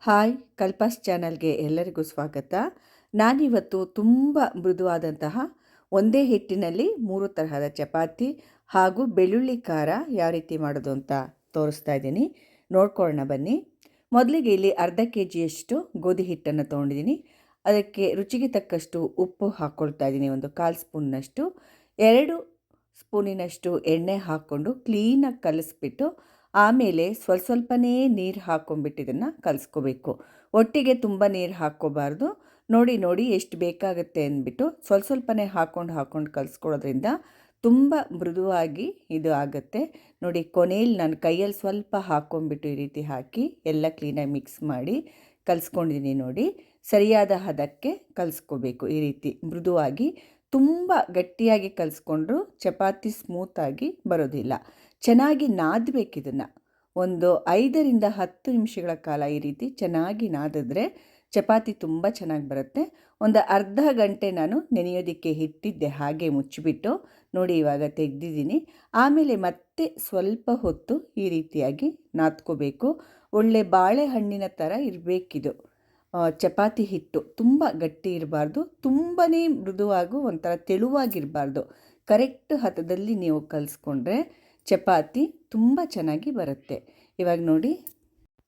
Hi ಕಲ್ಪಾಸ್ ಚಾನಲ್ಗೆ ಎಲ್ಲರಿಗೂ ಸ್ವಾಗತ. ನಾನಿವತ್ತು ತುಂಬ ಮೃದುವಾದಂತಹ ಒಂದೇ ಹಿಟ್ಟಿನಲ್ಲಿ 3 ತರಹದ ಚಪಾತಿ ಹಾಗೂ ಬೆಳ್ಳುಳ್ಳಿ ಖಾರ ಯಾವ ರೀತಿ ಮಾಡೋದು ಅಂತ ತೋರಿಸ್ತಾ ಇದ್ದೀನಿ. ನೋಡ್ಕೊಳ್ಳೋಣ ಬನ್ನಿ. ಮೊದಲಿಗೆ ಇಲ್ಲಿ ಅರ್ಧ kg ಗೋಧಿ ಹಿಟ್ಟನ್ನು ತೊಗೊಂಡಿದ್ದೀನಿ. ಅದಕ್ಕೆ ರುಚಿಗೆ ತಕ್ಕಷ್ಟು ಉಪ್ಪು ಹಾಕ್ಕೊಳ್ತಾ ಇದ್ದೀನಿ, ಒಂದು 1/4 ಸ್ಪೂನ್ನಷ್ಟು. 2 ಸ್ಪೂನಿನಷ್ಟು ಎಣ್ಣೆ ಹಾಕ್ಕೊಂಡು ಕ್ಲೀನಾಗಿ ಕಲಿಸ್ಬಿಟ್ಟು ಆಮೇಲೆ ಸ್ವಲ್ಪನೇ ನೀರು ಹಾಕ್ಕೊಂಬಿಟ್ಟು ಇದನ್ನು ಕಲಿಸ್ಕೋಬೇಕು. ಒಟ್ಟಿಗೆ ತುಂಬ ನೀರು ಹಾಕ್ಕೋಬಾರ್ದು. ನೋಡಿ ಎಷ್ಟು ಬೇಕಾಗುತ್ತೆ ಅಂದ್ಬಿಟ್ಟು ಸ್ವಲ್ಪನೇ ಹಾಕ್ಕೊಂಡು ಕಲಿಸ್ಕೊಳ್ಳೋದ್ರಿಂದ ತುಂಬ ಮೃದುವಾಗಿ ಇದು ಆಗುತ್ತೆ. ನೋಡಿ, ಕೊನೆಯಲ್ಲಿ ನಾನು ಕೈಯಲ್ಲಿ ಸ್ವಲ್ಪ ಹಾಕ್ಕೊಂಬಿಟ್ಟು ಈ ರೀತಿ ಹಾಕಿ ಎಲ್ಲ ಕ್ಲೀನಾಗಿ ಮಿಕ್ಸ್ ಮಾಡಿ ಕಲಿಸ್ಕೊಂಡಿದ್ದೀನಿ. ನೋಡಿ, ಸರಿಯಾದ ಹದಕ್ಕೆ ಕಲಿಸ್ಕೋಬೇಕು. ಈ ರೀತಿ ಮೃದುವಾಗಿ, ತುಂಬ ಗಟ್ಟಿಯಾಗಿ ಕಲಿಸ್ಕೊಂಡ್ರು ಚಪಾತಿ ಸ್ಮೂತಾಗಿ ಬರೋದಿಲ್ಲ. ಚೆನ್ನಾಗಿ ನಾದಬೇಕು. ಇದನ್ನು ಒಂದು 5ರಿಂದ 10 ನಿಮಿಷಗಳ ಕಾಲ ಈ ರೀತಿ ಚೆನ್ನಾಗಿ ನಾದಿದ್ರೆ ಚಪಾತಿ ತುಂಬ ಚೆನ್ನಾಗಿ ಬರುತ್ತೆ. ಒಂದು ಅರ್ಧ ಗಂಟೆ ನಾನು ನೆನೆಯೋದಕ್ಕೆ ಇಟ್ಟಿದ್ದೆ, ಹಾಗೆ ಮುಚ್ಚಿಬಿಟ್ಟು. ನೋಡಿ, ಇವಾಗ ತೆಗೆದಿದ್ದೀನಿ. ಆಮೇಲೆ ಮತ್ತೆ ಸ್ವಲ್ಪ ಹೊತ್ತು ಈ ರೀತಿಯಾಗಿ ನಾದ್ಕೋಬೇಕು. ಒಳ್ಳೆ ಬಾಳೆಹಣ್ಣಿನ ಥರ ಇರಬೇಕಿದು ಚಪಾತಿ ಹಿಟ್ಟು. ತುಂಬ ಗಟ್ಟಿ ಇರಬಾರ್ದು, ತುಂಬಾ ಮೃದುವಾಗೂ ಒಂಥರ ತೆಳುವಾಗಿರಬಾರ್ದು. ಕರೆಕ್ಟ್ ಹದದಲ್ಲಿ ನೀವು ಕಲಿಸ್ಕೊಂಡ್ರೆ ಚಪಾತಿ ತುಂಬ ಚೆನ್ನಾಗಿ ಬರುತ್ತೆ. ಇವಾಗ ನೋಡಿ,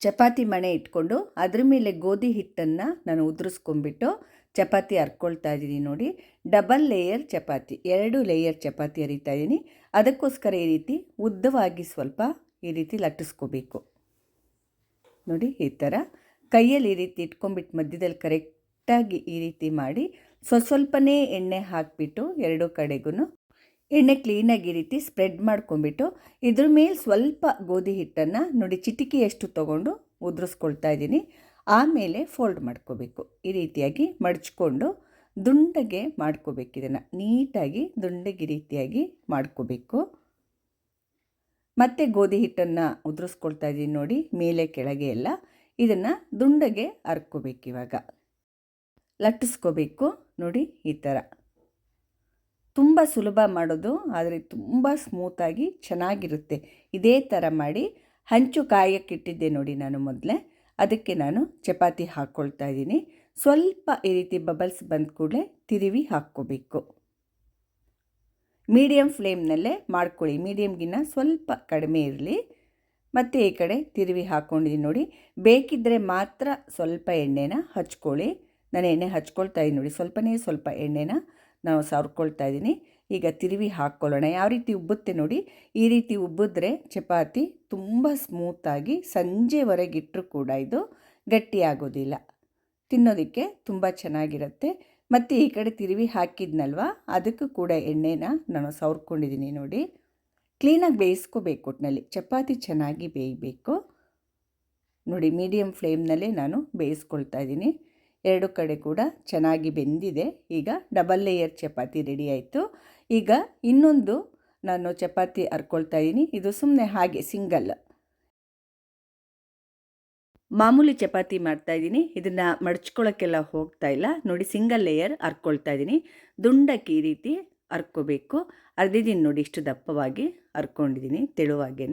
ಚಪಾತಿ ಮಣೆ ಇಟ್ಕೊಂಡು ಅದ್ರ ಮೇಲೆ ಗೋಧಿ ಹಿಟ್ಟನ್ನು ನಾನು ಉದುರಿಸ್ಕೊಂಡ್ಬಿಟ್ಟು ಚಪಾತಿ ಹರ್ಕೊಳ್ತಾ ಇದ್ದೀನಿ. ನೋಡಿ, double layer chapati, 2 layer chapati ಹರಿತಾ ಇದ್ದೀನಿ. ಅದಕ್ಕೋಸ್ಕರ ಈ ರೀತಿ ಉದ್ದವಾಗಿ ಸ್ವಲ್ಪ ಈ ರೀತಿ ಲಟ್ಟಿಸ್ಕೋಬೇಕು. ನೋಡಿ, ಈ ಥರ ಕೈಯಲ್ಲಿ ಈ ರೀತಿ ಇಟ್ಕೊಂಡ್ಬಿಟ್ಟು ಮಧ್ಯದಲ್ಲಿ ಕರೆಕ್ಟಾಗಿ ಈ ರೀತಿ ಮಾಡಿ ಸ್ವಲ್ಪನೇ ಎಣ್ಣೆ ಹಾಕಿಬಿಟ್ಟು 2 ಕಡೆಗೂ ಎಣ್ಣೆ ಕ್ಲೀನಾಗಿ ಈ ರೀತಿ ಸ್ಪ್ರೆಡ್ ಮಾಡ್ಕೊಂಬಿಟ್ಟು ಇದ್ರ ಮೇಲೆ ಸ್ವಲ್ಪ ಗೋಧಿ ಹಿಟ್ಟನ್ನು ನೋಡಿ ಚಿಟಿಕೆಯಷ್ಟು ತೊಗೊಂಡು ಉದುರಿಸ್ಕೊಳ್ತಾ ಇದ್ದೀನಿ. ಆಮೇಲೆ ಫೋಲ್ಡ್ ಮಾಡ್ಕೋಬೇಕು. ಈ ರೀತಿಯಾಗಿ ಮಡಚ್ಕೊಂಡು ದುಂಡಗೆ ಮಾಡ್ಕೋಬೇಕು. ಇದನ್ನು ನೀಟಾಗಿ ದುಂಡಗೆ ಈ ರೀತಿಯಾಗಿ ಮಾಡ್ಕೋಬೇಕು. ಮತ್ತೆ ಗೋಧಿ ಹಿಟ್ಟನ್ನು ಉದುರಿಸ್ಕೊಳ್ತಾ ಇದ್ದೀನಿ. ನೋಡಿ, ಮೇಲೆ ಕೆಳಗೆ ಎಲ್ಲ ಇದನ್ನು ದುಂಡಗೆ ಹರ್ಕೋಬೇಕು. ಇವಾಗ ಲಟ್ಟಿಸ್ಕೋಬೇಕು. ನೋಡಿ, ಈ ಥರ ತುಂಬ ಸುಲಭ ಮಾಡೋದು, ಆದರೆ ತುಂಬ ಸ್ಮೂತಾಗಿ ಚೆನ್ನಾಗಿರುತ್ತೆ. ಇದೇ ಥರ ಮಾಡಿ ಹಂಚು ಕಾಯಕ್ಕಿಟ್ಟಿದ್ದೆ ನೋಡಿ ನಾನು ಮೊದಲೇ, ಅದಕ್ಕೆ ನಾನು ಚಪಾತಿ ಹಾಕ್ಕೊಳ್ತಾ ಇದ್ದೀನಿ. ಸ್ವಲ್ಪ ಈ ರೀತಿ ಬಬಲ್ಸ್ ಬಂದ ಕೂಡಲೇ ತಿರುವಿ ಹಾಕ್ಕೋಬೇಕು. ಮೀಡಿಯಮ್ ಫ್ಲೇಮ್ನಲ್ಲೇ ಮಾಡ್ಕೊಳ್ಳಿ, ಮೀಡಿಯಮ್ಗಿನ್ನ ಸ್ವಲ್ಪ ಕಡಿಮೆ ಇರಲಿ. ಮತ್ತು ಈ ಕಡೆ ತಿರುವಿ ಹಾಕ್ಕೊಂಡಿದ್ದೀನಿ. ನೋಡಿ, ಬೇಕಿದ್ದರೆ ಮಾತ್ರ ಸ್ವಲ್ಪ ಎಣ್ಣೆನ ಹಚ್ಕೊಳ್ಳಿ. ನಾನು ಎಣ್ಣೆ ಹಚ್ಕೊಳ್ತಾ ಇದ್ದೀನಿ. ನೋಡಿ, ಸ್ವಲ್ಪ ಎಣ್ಣೆನ ನಾವು ಸವರ್ಕೊಳ್ತಾ ಇದ್ದೀನಿ. ಈಗ ತಿರುವಿ ಹಾಕ್ಕೊಳ್ಳೋಣ. ಯಾವ ರೀತಿ ಉಬ್ಬುತ್ತೆ ನೋಡಿ, ಈ ರೀತಿ ಉಬ್ಬಿದ್ರೆ ಚಪಾತಿ ತುಂಬ ಸ್ಮೂತಾಗಿ ಸಂಜೆವರೆಗಿಟ್ಟರೂ ಕೂಡ ಇದು ಗಟ್ಟಿಯಾಗೋದಿಲ್ಲ, ತಿನ್ನೋದಕ್ಕೆ ತುಂಬ ಚೆನ್ನಾಗಿರುತ್ತೆ. ಮತ್ತು ಈ ಕಡೆ ತಿರುವಿ ಹಾಕಿದ್ನಲ್ವ, ಅದಕ್ಕೂ ಕೂಡ ಎಣ್ಣೆನ ನಾನು ಸವರ್ಕೊಂಡಿದ್ದೀನಿ. ನೋಡಿ, ಕ್ಲೀನಾಗಿ ಬೇಯಿಸ್ಕೋಬೇಕು. ಒಟ್ಟಿನಲ್ಲಿ ಚಪಾತಿ ಚೆನ್ನಾಗಿ ಬೇಯಬೇಕು. ನೋಡಿ, ಮೀಡಿಯಮ್ ಫ್ಲೇಮ್ನಲ್ಲೇ ನಾನು ಬೇಯಿಸ್ಕೊಳ್ತಾ ಇದ್ದೀನಿ. 2 ಕಡೆ ಕೂಡ ಚೆನ್ನಾಗಿ ಬೆಂದಿದೆ. ಈಗ ಡಬಲ್ ಲೇಯರ್ ಚಪಾತಿ ರೆಡಿ ಆಯಿತು. ಈಗ ಇನ್ನೊಂದು ನಾನು ಚಪಾತಿ ಹರ್ಕೊಳ್ತಾ ಇದ್ದೀನಿ. ಇದು ಸುಮ್ಮನೆ ಹಾಗೆ ಸಿಂಗಲ್ ಮಾಮೂಲಿ ಚಪಾತಿ ಮಾಡ್ತಾಯಿದ್ದೀನಿ. ಇದನ್ನು ಮಡಚ್ಕೊಳ್ಳೋಕ್ಕೆಲ್ಲ ಹೋಗ್ತಾ ಇಲ್ಲ. ನೋಡಿ, ಸಿಂಗಲ್ ಲೇಯರ್ ಹರ್ಕೊಳ್ತಾ ಇದ್ದೀನಿ. ದುಂಡಕ್ಕೆ ಈ ರೀತಿ ಹರ್ಕೋಬೇಕು. ಅರ್ದಿದ್ದೀನಿ ನೋಡಿ, ಇಷ್ಟು ದಪ್ಪವಾಗಿ ಹರ್ಕೊಂಡಿದ್ದೀನಿ. ತೆಳುವಾಗೇ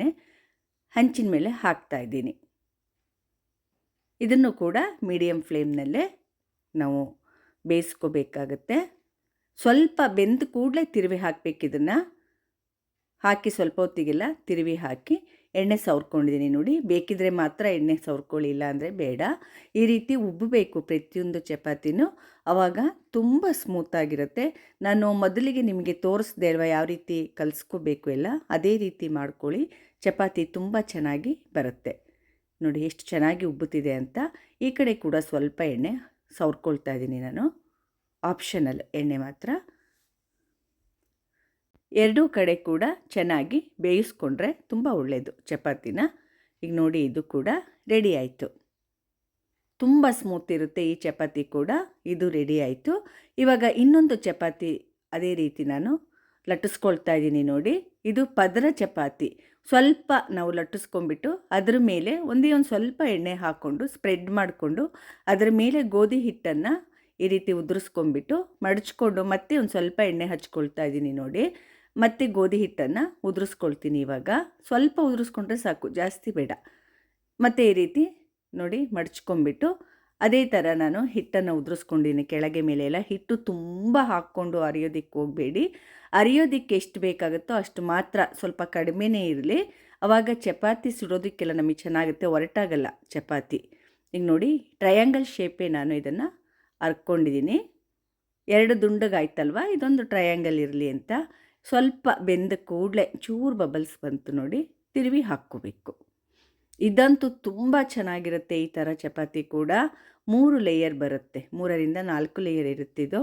ಹಂಚಿನ ಮೇಲೆ ಹಾಕ್ತಾ ಇದ್ದೀನಿ. ಇದನ್ನು ಕೂಡ ಮೀಡಿಯಮ್ ಫ್ಲೇಮ್ನಲ್ಲೇ ನಾವು ಬೇಯಿಸ್ಕೋಬೇಕಾಗತ್ತೆ. ಸ್ವಲ್ಪ ಬೆಂದ ಕೂಡಲೇ ತಿರುವಿ ಹಾಕಬೇಕು. ಇದನ್ನು ಹಾಕಿ ಸ್ವಲ್ಪ ಹೊತ್ತಿಗೆಲ್ಲ ತಿರುವಿ ಹಾಕಿ ಎಣ್ಣೆ ಸವರ್ಕೊಂಡಿದ್ದೀನಿ. ನೋಡಿ, ಬೇಕಿದ್ರೆ ಮಾತ್ರ ಎಣ್ಣೆ ಸವರ್ಕೊಳ್ಳಿ, ಇಲ್ಲ ಅಂದರೆ ಬೇಡ. ಈ ರೀತಿ ಉಬ್ಬಬೇಕು ಪ್ರತಿಯೊಂದು ಚಪಾತಿನೂ, ಆವಾಗ ತುಂಬ ಸ್ಮೂತಾಗಿರುತ್ತೆ. ನಾನು ಮೊದಲಿಗೆ ನಿಮಗೆ ತೋರಿಸ್ದೆ ಅಲ್ವ ಯಾವ ರೀತಿ ಕಲಿಸ್ಕೋಬೇಕು ಎಲ್ಲ, ಅದೇ ರೀತಿ ಮಾಡ್ಕೊಳ್ಳಿ. ಚಪಾತಿ ತುಂಬ ಚೆನ್ನಾಗಿ ಬರುತ್ತೆ. ನೋಡಿ, ಎಷ್ಟು ಚೆನ್ನಾಗಿ ಉಬ್ಬುತ್ತಿದೆ ಅಂತ. ಈ ಕಡೆ ಕೂಡ ಸ್ವಲ್ಪ ಎಣ್ಣೆ ಸವರ್ಕೊಳ್ತಾ ಇದ್ದೀನಿ ನಾನು, ಆಪ್ಷನಲ್ ಎಣ್ಣೆ ಮಾತ್ರ. 2 ಕಡೆ ಕೂಡ ಚೆನ್ನಾಗಿ ಬೇಯಿಸ್ಕೊಂಡ್ರೆ ತುಂಬ ಒಳ್ಳೆಯದು ಚಪಾತಿನ. ಈಗ ನೋಡಿ, ಇದು ಕೂಡ ರೆಡಿ ಆಯಿತು. ತುಂಬ ಸ್ಮೂತ್ ಇರುತ್ತೆ ಈ ಚಪಾತಿ ಕೂಡ. ಇದು ರೆಡಿ ಆಯಿತು. ಇವಾಗ ಇನ್ನೊಂದು ಚಪಾತಿ ಅದೇ ರೀತಿ ನಾನು ಲಟ್ಟಿಸ್ಕೊಳ್ತಾ ಇದ್ದೀನಿ. ನೋಡಿ, ಇದು ಪದರ ಚಪಾತಿ. ಸ್ವಲ್ಪ ನಾವು ಲಟ್ಟಿಸ್ಕೊಂಡ್ಬಿಟ್ಟು ಅದರ ಮೇಲೆ ಒಂದೇ ಒಂದು ಸ್ವಲ್ಪ ಎಣ್ಣೆ ಹಾಕ್ಕೊಂಡು ಸ್ಪ್ರೆಡ್ ಮಾಡಿಕೊಂಡು ಅದರ ಮೇಲೆ ಗೋಧಿ ಹಿಟ್ಟನ್ನು ಈ ರೀತಿ ಉದುರಿಸ್ಕೊಂಡ್ಬಿಟ್ಟು ಮಡಚ್ಕೊಂಡು ಮತ್ತೆ ಒಂದು ಸ್ವಲ್ಪ ಎಣ್ಣೆ ಹಚ್ಕೊಳ್ತಾ ಇದ್ದೀನಿ. ನೋಡಿ, ಮತ್ತು ಗೋಧಿ ಹಿಟ್ಟನ್ನು ಉದುರಿಸ್ಕೊಳ್ತೀನಿ. ಇವಾಗ ಸ್ವಲ್ಪ ಉದುರಿಸ್ಕೊಂಡ್ರೆ ಸಾಕು, ಜಾಸ್ತಿ ಬೇಡ. ಮತ್ತು ಈ ರೀತಿ ನೋಡಿ ಮಡಚ್ಕೊಂಡ್ಬಿಟ್ಟು ಅದೇ ಥರ ನಾನು ಹಿಟ್ಟನ್ನು ಉದುರಿಸ್ಕೊಂಡಿದ್ದೀನಿ. ಕೆಳಗೆ ಮೇಲೆ ಎಲ್ಲ ಹಿಟ್ಟು ತುಂಬ ಹಾಕ್ಕೊಂಡು ಅರಿಯೋದಕ್ಕೆ ಹೋಗಬೇಡಿ. ಅರಿಯೋದಕ್ಕೆ ಎಷ್ಟು ಬೇಕಾಗುತ್ತೋ ಅಷ್ಟು ಮಾತ್ರ, ಸ್ವಲ್ಪ ಕಡಿಮೆನೇ ಇರಲಿ. ಆವಾಗ ಚಪಾತಿ ಸುಡೋದಕ್ಕೆಲ್ಲ ನಮಗೆ ಚೆನ್ನಾಗುತ್ತೆ, ಹೊರಟಾಗಲ್ಲ ಚಪಾತಿ. ಈಗ ನೋಡಿ ಟ್ರಯಾಂಗಲ್ ಶೇಪೇ ನಾನು ಇದನ್ನು ಹರ್ಕೊಂಡಿದ್ದೀನಿ. 2 ದುಂಡಗಾಯ್ತಲ್ವ, ಇದೊಂದು ಟ್ರಯಾಂಗಲ್ ಇರಲಿ ಅಂತ. ಸ್ವಲ್ಪ ಬೆಂದ ಕೂಡಲೇ ಚೂರು ಬಬಲ್ಸ್ ಬಂತು ನೋಡಿ, ತಿರುವಿ ಹಾಕ್ಕೋಬೇಕು. ಇದಂತೂ ತುಂಬ ಚೆನ್ನಾಗಿರುತ್ತೆ. ಈ ಥರ ಚಪಾತಿ ಕೂಡ 3 ಲೇಯರ್ ಬರುತ್ತೆ, 3ರಿಂದ 4 ಲೇಯರ್ ಇರುತ್ತಿದ್ದು.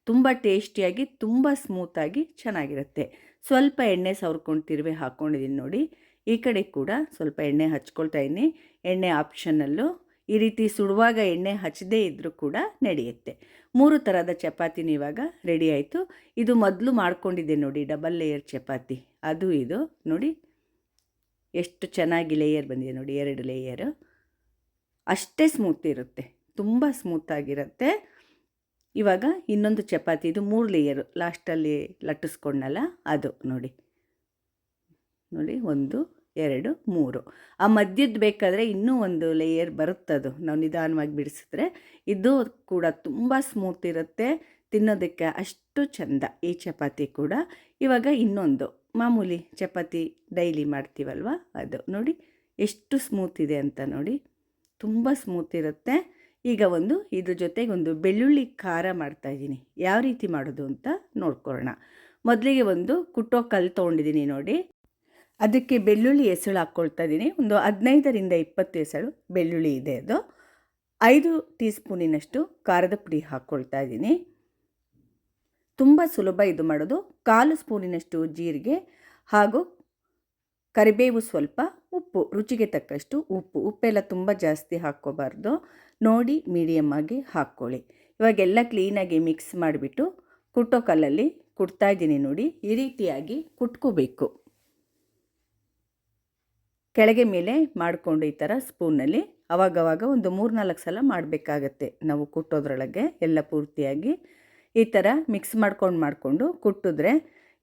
ತುಂಬ ಟೇಸ್ಟಿಯಾಗಿ, ತುಂಬ ಸ್ಮೂತಾಗಿ ಚೆನ್ನಾಗಿರುತ್ತೆ. ಸ್ವಲ್ಪ ಎಣ್ಣೆ ಸವರ್ಕೊಂಡು ತಿರುವಿ ಹಾಕ್ಕೊಂಡಿದ್ದೀನಿ ನೋಡಿ. ಈ ಕಡೆ ಕೂಡ ಸ್ವಲ್ಪ ಎಣ್ಣೆ ಹಚ್ಕೊಳ್ತಾ ಇದ್ದೀನಿ. ಎಣ್ಣೆ ಆಪ್ಷನಲ್ಲು, ಈ ರೀತಿ ಸುಡುವಾಗ ಎಣ್ಣೆ ಹಚ್ಚದೇ ಇದ್ದರೂ ಕೂಡ ನಡೆಯುತ್ತೆ. 3 ಥರದ ಚಪಾತಿನೂ ಇವಾಗ ರೆಡಿ ಆಯಿತು. ಇದು ಮೊದಲು ಮಾಡ್ಕೊಂಡಿದ್ದೆ ನೋಡಿ, ಡಬಲ್ ಲೇಯರ್ ಚಪಾತಿ, ಅದು ಇದು ನೋಡಿ ಎಷ್ಟು ಚೆನ್ನಾಗಿ ಲೇಯರ್ ಬಂದಿದೆ ನೋಡಿ, 2 ಲೇಯರು. ಅಷ್ಟೇ ಸ್ಮೂತ್ ಇರುತ್ತೆ, ತುಂಬ ಸ್ಮೂತಾಗಿರುತ್ತೆ. ಇವಾಗ ಇನ್ನೊಂದು ಚಪಾತಿ, ಇದು 3 ಲೇಯರು ಲಾಸ್ಟಲ್ಲಿ ಲಟ್ಟಿಸ್ಕೊಂಡಲ್ಲ ಅದು ನೋಡಿ. ನೋಡಿ 1 2 3. ಆ ಮಧ್ಯದ ಬೇಕಾದರೆ ಇನ್ನೂ ಒಂದು ಲೇಯರ್ ಬರುತ್ತದು, ನಾವು ನಿಧಾನವಾಗಿ ಬಿಡಿಸಿದ್ರೆ. ಇದು ಕೂಡ ತುಂಬ ಸ್ಮೂತ್ ಇರುತ್ತೆ, ತಿನ್ನೋದಕ್ಕೆ ಅಷ್ಟು ಚೆಂದ ಈ ಚಪಾತಿ ಕೂಡ. ಇವಾಗ ಇನ್ನೊಂದು ಮಾಮೂಲಿ ಚಪಾತಿ ಡೈಲಿ ಮಾಡ್ತೀವಲ್ವ, ಅದು ನೋಡಿ ಎಷ್ಟು ಸ್ಮೂತ್ ಇದೆ ಅಂತ ನೋಡಿ, ತುಂಬ ಸ್ಮೂತ್ ಇರುತ್ತೆ. ಈಗ ಇದ್ರ ಜೊತೆಗೆ ಒಂದು ಬೆಳ್ಳುಳ್ಳಿ ಖಾರ ಮಾಡ್ತಾಯಿದ್ದೀನಿ. ಯಾವ ರೀತಿ ಮಾಡೋದು ಅಂತ ನೋಡ್ಕೊಳ್ಳೋಣ. ಮೊದಲಿಗೆ ಕುಟ್ಟೋ ಕಲ್ಲು ತೊಗೊಂಡಿದ್ದೀನಿ ನೋಡಿ, ಅದಕ್ಕೆ ಬೆಳ್ಳುಳ್ಳಿ ಎಸಳು ಹಾಕ್ಕೊಳ್ತಾ ಇದ್ದೀನಿ. 15ರಿಂದ 20 ಎಸಳು ಬೆಳ್ಳುಳ್ಳಿ ಇದೆ. ಅದು 5 ಟೀ ಸ್ಪೂನಿನಷ್ಟು ಖಾರದ ಪುಡಿ ಹಾಕ್ಕೊಳ್ತಾ ಇದ್ದೀನಿ. ತುಂಬ ಸುಲಭ ಇದು ಮಾಡೋದು. 1/4 ಸ್ಪೂನಿನಷ್ಟು ಜೀರಿಗೆ ಹಾಗೂ ಕರಿಬೇವು, ಸ್ವಲ್ಪ ಉಪ್ಪು, ರುಚಿಗೆ ತಕ್ಕಷ್ಟು ಉಪ್ಪೆಲ್ಲ ತುಂಬ ಜಾಸ್ತಿ ಹಾಕ್ಕೋಬಾರ್ದು, ನೋಡಿ ಮೀಡಿಯಮ್ ಆಗಿ ಹಾಕ್ಕೊಳ್ಳಿ. ಇವಾಗೆಲ್ಲ ಕ್ಲೀನಾಗಿ ಮಿಕ್ಸ್ ಮಾಡಿಬಿಟ್ಟು ಕುಟ್ಟೋ ಕಲ್ಲಲ್ಲಿ ಕುಟ್ತಾ ಇದ್ದೀನಿ ನೋಡಿ. ಈ ರೀತಿಯಾಗಿ ಕುಟ್ಕೋಬೇಕು, ಕೆಳಗೆ ಮೇಲೆ ಮಾಡಿಕೊಂಡು ಈ ಥರ ಸ್ಪೂನಲ್ಲಿ ಅವಾಗವಾಗ 3-4 ಸಲ ಮಾಡಬೇಕಾಗತ್ತೆ ನಾವು ಕುಟ್ಟೋದ್ರೊಳಗೆ. ಎಲ್ಲ ಪೂರ್ತಿಯಾಗಿ ಈ ಥರ ಮಿಕ್ಸ್ ಮಾಡಿಕೊಂಡು ಕುಟ್ಟಿದ್ರೆ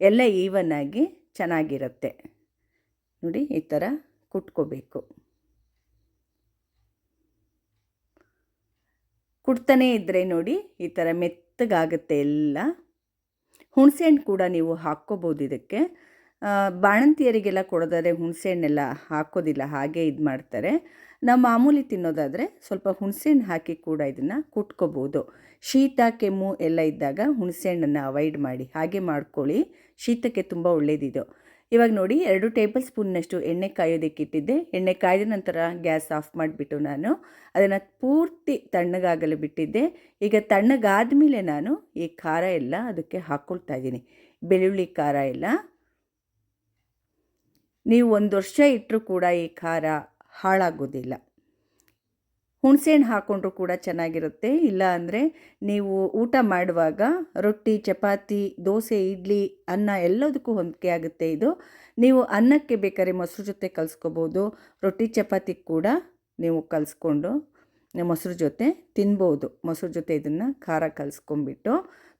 ಎಲ್ಲ ಈವನ್ನಾಗಿ ಚೆನ್ನಾಗಿರುತ್ತೆ ನೋಡಿ. ಈ ಥರ ಕುಟ್ಕೋಬೇಕು. ಕುಟ್ತಾನೇ ಇದ್ದರೆ ನೋಡಿ ಈ ಥರ ಮೆತ್ತಗಾಗುತ್ತೆ ಎಲ್ಲ. ಹುಣಸೆಹಣ್ಣು ಕೂಡ ನೀವು ಹಾಕ್ಕೋಬೋದು ಇದಕ್ಕೆ. ಬಾಣಂತಿಯರಿಗೆಲ್ಲ ಕೊಡೋದಾದರೆ ಹುಣಸೆಹಣ್ಣೆಲ್ಲ ಹಾಕೋದಿಲ್ಲ, ಹಾಗೆ ಇದು ಮಾಡ್ತಾರೆ. ನಾವು ಮಾಮೂಲಿ ತಿನ್ನೋದಾದರೆ ಸ್ವಲ್ಪ ಹುಣಸೆಹಣ್ಣು ಹಾಕಿ ಕೂಡ ಇದನ್ನು ಕುಟ್ಕೋಬೋದು. ಶೀತ ಕೆಮ್ಮು ಎಲ್ಲ ಇದ್ದಾಗ ಹುಣಸೆಹಣ್ಣನ್ನು ಅವಾಯ್ಡ್ ಮಾಡಿ, ಹಾಗೆ ಮಾಡ್ಕೊಳ್ಳಿ, ಶೀತಕ್ಕೆ ತುಂಬ ಒಳ್ಳೆಯದಿದು. ಇವಾಗ ನೋಡಿ 2 ಟೇಬಲ್ ಸ್ಪೂನ್ನಷ್ಟು ಎಣ್ಣೆ ಕಾಯೋದಕ್ಕೆ ಇಟ್ಟಿದ್ದೆ. ಎಣ್ಣೆ ಕಾಯ್ದ ನಂತರ ಗ್ಯಾಸ್ ಆಫ್ ಮಾಡಿಬಿಟ್ಟು ನಾನು ಅದನ್ನು ಪೂರ್ತಿ ತಣ್ಣಗಾಗಲು ಬಿಟ್ಟಿದ್ದೆ. ಈಗ ತಣ್ಣಗಾದ ಮೇಲೆ ನಾನು ಈ ಖಾರ ಎಲ್ಲ ಅದಕ್ಕೆ ಹಾಕ್ಕೊಳ್ತಾ ಇದ್ದೀನಿ, ಬೆಳ್ಳುಳ್ಳಿ ಖಾರ ಎಲ್ಲ. ನೀವು 1 ವರ್ಷ ಇಟ್ಟರೂ ಕೂಡ ಈ ಖಾರ ಹಾಳಾಗೋದಿಲ್ಲ. ಹುಣಸೆಹಣ್ಣು ಹಾಕ್ಕೊಂಡ್ರೂ ಕೂಡ ಚೆನ್ನಾಗಿರುತ್ತೆ. ಇಲ್ಲ ಅಂದರೆ ನೀವು ಊಟ ಮಾಡುವಾಗ ರೊಟ್ಟಿ, ಚಪಾತಿ, ದೋಸೆ, ಇಡ್ಲಿ, ಅನ್ನ ಎಲ್ಲದಕ್ಕೂ ಹೊಂದಿಕೆ ಆಗುತ್ತೆ ಇದು. ನೀವು ಅನ್ನಕ್ಕೆ ಬೇಕಾದ್ರೆ ಮೊಸರು ಜೊತೆ ಕಲಿಸ್ಕೋಬೋದು, ರೊಟ್ಟಿ ಚಪಾತಿ ಕೂಡ ನೀವು ಕಲಿಸ್ಕೊಂಡು ಮೊಸರು ಜೊತೆ ತಿನ್ಬೋದು. ಮೊಸರು ಜೊತೆ ಇದನ್ನು ಖಾರ ಕಲಿಸ್ಕೊಂಡ್ಬಿಟ್ಟು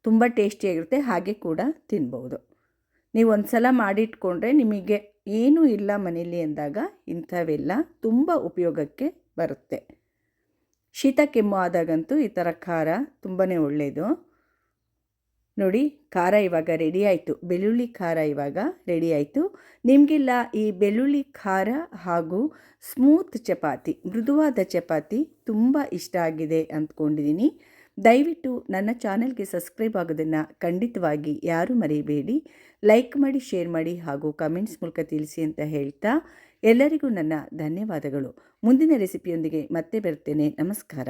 ತುಂಬ ಟೇಸ್ಟಿಯಾಗಿರುತ್ತೆ, ಹಾಗೆ ಕೂಡ ತಿನ್ಬೋದು. ನೀವು ಒಂದು ಸಲ ಮಾಡಿಟ್ಕೊಂಡ್ರೆ ನಿಮಗೆ ಏನೂ ಇಲ್ಲ ಮನೇಲಿ ಅಂದಾಗ ಇಂಥವೆಲ್ಲ ತುಂಬ ಉಪಯೋಗಕ್ಕೆ ಬರುತ್ತೆ. ಶೀತ ಕೆಮ್ಮು ಆದಾಗಂತೂ ಈ ಥರ ಖಾರ ತುಂಬಾ ಒಳ್ಳೆಯದು ನೋಡಿ. ಖಾರ ಇವಾಗ ರೆಡಿ ಆಯಿತು, ಬೆಳ್ಳುಳ್ಳಿ ಖಾರ ಇವಾಗ ರೆಡಿ ಆಯಿತು. ನಿಮಗೆಲ್ಲ ಈ ಬೆಳ್ಳುಳ್ಳಿ ಖಾರ ಹಾಗೂ ಸ್ಮೂತ್ ಚಪಾತಿ, ಮೃದುವಾದ ಚಪಾತಿ ತುಂಬ ಇಷ್ಟ ಆಗಿದೆ ಅಂದ್ಕೊಂಡಿದ್ದೀನಿ. ದಯವಿಟ್ಟು ನನ್ನ ಚಾನಲ್ಗೆ ಸಬ್ಸ್ಕ್ರೈಬ್ ಆಗೋದನ್ನು ಖಂಡಿತವಾಗಿ ಯಾರೂ ಮರೆಯಬೇಡಿ. ಲೈಕ್ ಮಾಡಿ, ಶೇರ್ ಮಾಡಿ ಹಾಗೂ ಕಮೆಂಟ್ಸ್ ಮೂಲಕ ತಿಳಿಸಿ ಅಂತ ಹೇಳ್ತಾ ಎಲ್ಲರಿಗೂ ನನ್ನ ಧನ್ಯವಾದಗಳು. ಮುಂದಿನ ರೆಸಿಪಿಯೊಂದಿಗೆ ಮತ್ತೆ ಬರ್ತೇನೆ. ನಮಸ್ಕಾರ.